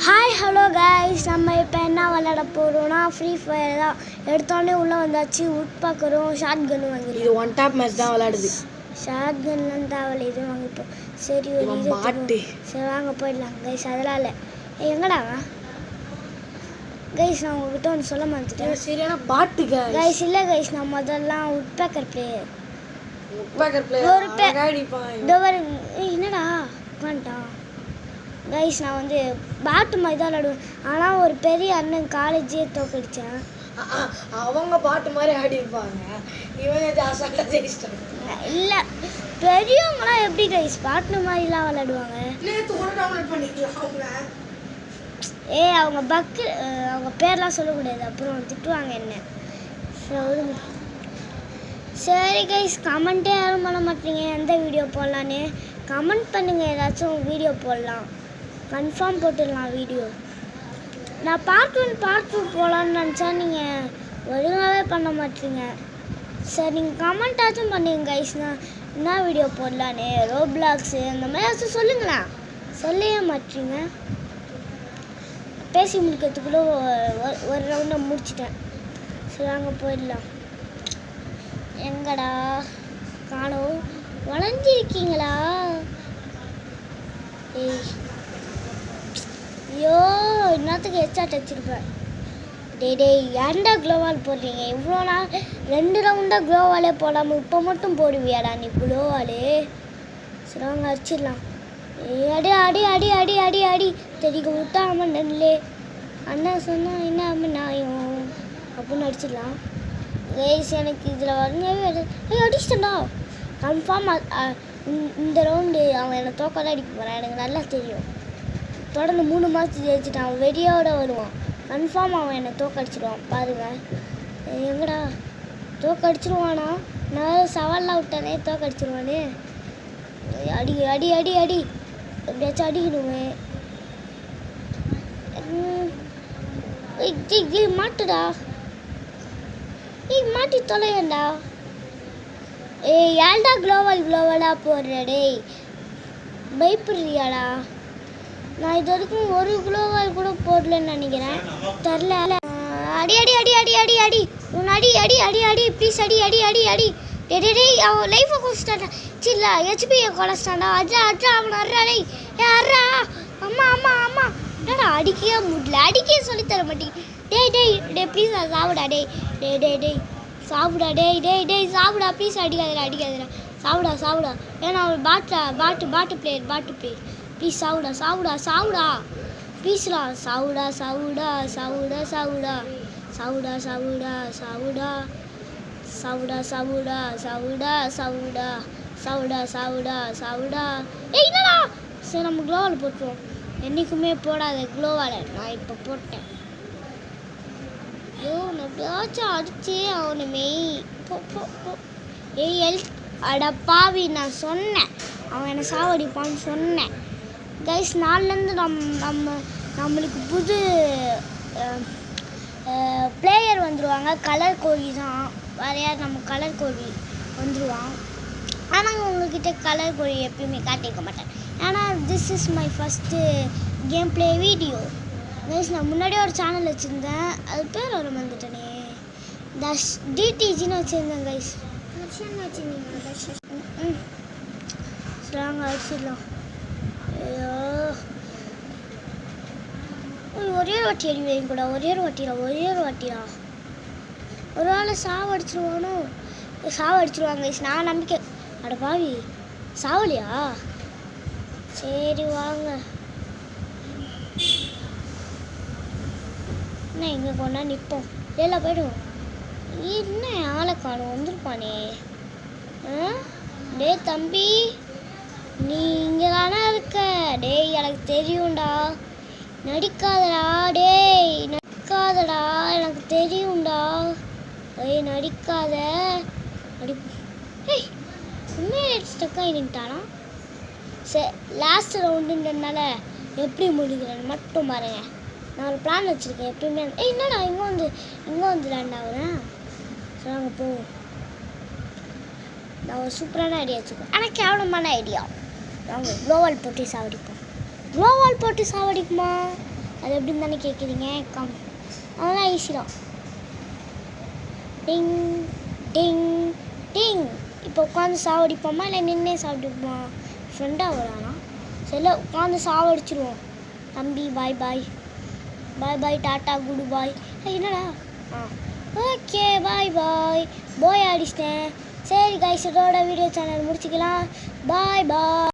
Hi hello guys, நம்ம இப்போ என்ன விளையாட போகிறோம்னா ஃப்ரீ ஃபயர் தான். எடுத்தோடனே உள்ளே வந்தாச்சு. உட் பார்க்குறோம். ஷார்ட் கன் வாங்கி இது ஒன் டாப் மேட்ச் தான் விளையாடுது. ஷார்ட் கன்லாம் தேவையில்ல, இது வாங்கிப்போம். சரி ஒரு சரி வாங்க போயிடலாம் கைஸ். அதெல்லாம் இல்லை. எங்கடா கைஸ், நான் உங்ககிட்ட ஒன்று சொல்ல மாட்டேன். சரியான பாட்டு கைஸ். இல்லை கைஸ், நான் முதல்லாம் உட் பேக்கர் பிளேயர். ஒரு என்னடா பண்ணிட்டான் கைஸ். நான் வந்து பாட்டு மாதிரி தான் விளையாடுவேன். ஆனால் ஒரு பெரிய அண்ணன் காலேஜே தோக்கடித்தேன். அவங்க பாட்டு மாதிரி ஆடி இருப்பாங்க. இல்லை, பெரியவங்களாம் எப்படி கைஸ் பாட்டு மாதிரிலாம் விளையாடுவாங்க? அவங்க பக்கு அவங்க பேர்லாம் சொல்லக்கூடாது, அப்புறம் திட்டுவாங்க என்ன. சரி கைஸ், கமெண்ட்டே யாரும் பண்ண மாட்டீங்க எந்த வீடியோ போடலான்னு. கமெண்ட் பண்ணுங்கள், ஏதாச்சும் வீடியோ போடலாம். கன்ஃபார்ம் போட்டுடலாம் வீடியோ. நான் பார்ட் 2 போகலான்னு நினச்சா நீங்கள் ஒழுங்காகவே பண்ண மாட்டீங்க. சரி, நீங்கள் கமெண்ட்டாச்சும் பண்ணுங்க கைஸ். நான் என்ன வீடியோ போடலான்னு, ரோப்ளாக்ஸு அந்த மாதிரி ஏதாச்சும் சொல்லுங்களேன். சொல்லவே மாட்டீங்க. பேசி முடிக்கிறதுக்குள்ளே ஒரு ரவுண்டை முடிச்சிட்டேன். சரி அங்கே போயிடலாம். எங்கடா காணோம்? வளைஞ்சிருக்கீங்களா? ஐயோ, இன்னத்துக்கு ஹெட்ஷாட் வச்சுருப்பேன். டேய் ஏன்டா க்ளோவால் போடுறீங்க? இவ்வளோ நாள் 2 ரவுண்டாக க்ளோவாலே போடாமல் இப்போ மட்டும் போடுவியாடா நீ க்ளோவாலே? சரி அவங்க அடிச்சிடலாம். அடி அடி அடி அடி அடி அடி தெரிக்க விட்டாமல் நெல்லே அண்ணன் சொன்னால் என்ன நாயும் அப்படின்னு அடிச்சிடலாம். கைஸ், எனக்கு இதில் வரவே அடிச்சிட்டா கன்ஃபார்ம். இந்த ரவுண்டு அவன் என்னை தோக்கதான் அடிக்க போகிறான், எனக்கு நல்லா தெரியும். தொடர்ந்து 3 மேட்ச் ஜெயிச்சுட்டான். அவன் வெறியோட வருவான். கன்ஃபார்ம் அவன் என்னை தோக்கடிச்சிடுவான் பாருங்கள். எங்கடா தோக்கடிச்சிடுவானா? நான் சவால்லாம் விட்டானே, தோக்கடிச்சிடுவானே. அடி அடி அடி அடி எப்படியாச்சும் அடிக்கணுமே. மாட்டுடா, மாட்டி தொலையண்டா. ஏன்டா க்ளோவலாக போடுற? டேய் பயப்படுறியாடா? நான் இது வரைக்கும் ஒரு க்ளோவால் கூட போடலன்னு நினைக்கிறேன், தெரில. அடி அடி அடி அடி அடி அடி உன் அடி அடி அடி அடி ப்ளீஸ் அடி அடி அடி அடி. டேய் அவன் லைஃபை குடிச்சிட்டான்டா. சில்லா ஹெச்பியை குறைச்சிட்டான்டா. அட்ரா அட்ரா அவனை அட்ரா. டேய் அட்ரா. அம்மா அம்மா அம்மா என்னடா அடிக்கவே முடியல, அடிக்கவே சொல்லித்தர மாட்டேங்க. டேய் டேய் டேய் ப்ளீஸ் சாப்பிடா. டேய் டேய் டேய் டேய் சாப்பிடா. டேய் டேய் டேய் சாப்பிடா ப்ளீஸ். அடிக்காதடா சாப்பிடா சாப்பிடா. ஏன்னா அவன் பாட்டு பிளேயர் ப்ளீஸ் சாவுடா ப்ளீஸ்டா. சாவுடா ஏய் என்னடா. சரி நம்ம க்ளோவால் போட்டுருவோம். என்றைக்குமே போடாத க்ளோவால் நான் இப்போ போட்டேன். ஐயோ எப்படியாச்சும் அடிச்சே அவனுமே. ஏய் அட பாவி, நான் சொன்னேன் அவன் என்னை சாவடிப்பான்னு சொன்னேன். கைஸ், நாளிலேருந்து நம்மளுக்கு புது பிளேயர் வந்துடுவாங்க. கலர் கோழி தான், வேறு யார் நம்ம கலர் கோழி வந்துடுவான். ஆனால் உங்ககிட்ட கலர் கோழி எப்பயுமே காட்டிக்க மாட்டேன். ஏன்னா this is my first game play video. Guys, நான் முன்னாடியே ஒரு சேனல் வச்சுருந்தேன், அது பேர் வர வந்துட்டேனே. டிடிஜின்னு வச்சுருந்தேன் கைஸ். ஸ்ட்ராங்காக அடிச்சிடலாம். ஐயோ ஒரே ஒரு வாட்டி அடி வைங்க கூட. ஒரே ஒரு வாட்டியா ஒரு வேளை சாவடிச்சிருவானோ? சாவடிச்சிருவாங்க நான் நம்பிக்கை. அட பாவி, சாவலியா? சரி வாங்க. என்ன இங்கே கொண்டா நிற்போம். எல்லாம் போய்டும். என்ன ஆளை காணும், வந்துருப்பானே. டே தம்பி, நீ இங்கே தானே இருக்க? டேய் எனக்கு தெரியும்டா, நடிக்காதடா. டேய் நடிக்காதடா, எனக்கு தெரியும்டா. ஏய் நடிக்காத. ஏய் உண்மையை ஸ்டக்காக நின்ட்டானா? சரி லாஸ்ட் ரவுண்டுன்றதுனால எப்படி முடிக்கிறேன்னு மட்டும் பாருங்க. நான் ஒரு பிளான் வச்சுருக்கேன் எப்பயுமே. என்னடா இங்கே வந்து லேண்ட் ஆகுறேன். சரி அங்கே போவோம். நான் ஒரு சூப்பரான ஐடியா வச்சுருக்கேன், ஆனால் கேவலமான ஐடியா. நாங்கள் க்ளோவால் போட்டு சாவடிப்போம். க்ளோவால் போட்டு சாவடிக்குமா? அது எப்படின்னு தானே கேட்குறீங்க. கம் அதெல்லாம் ஈஸி தான். டிங் டிங் டிங். இப்போ உட்காந்து சாவடிப்போமா இல்லை நின்னே சாப்பிடுப்போமா? ஃப்ரெண்டாக வரானா? சரி உட்காந்து சாவடிச்சிருவோம். தம்பி பாய் பாய் பாய் பாய் டாட்டா குடு பாய். என்னடா ஓகே பாய் பாய் போய் அடிச்சிட்டேன். சரி கைஸ், இதோட வீடியோ சேனல் முடிச்சுக்கலாம். பாய் பாய்.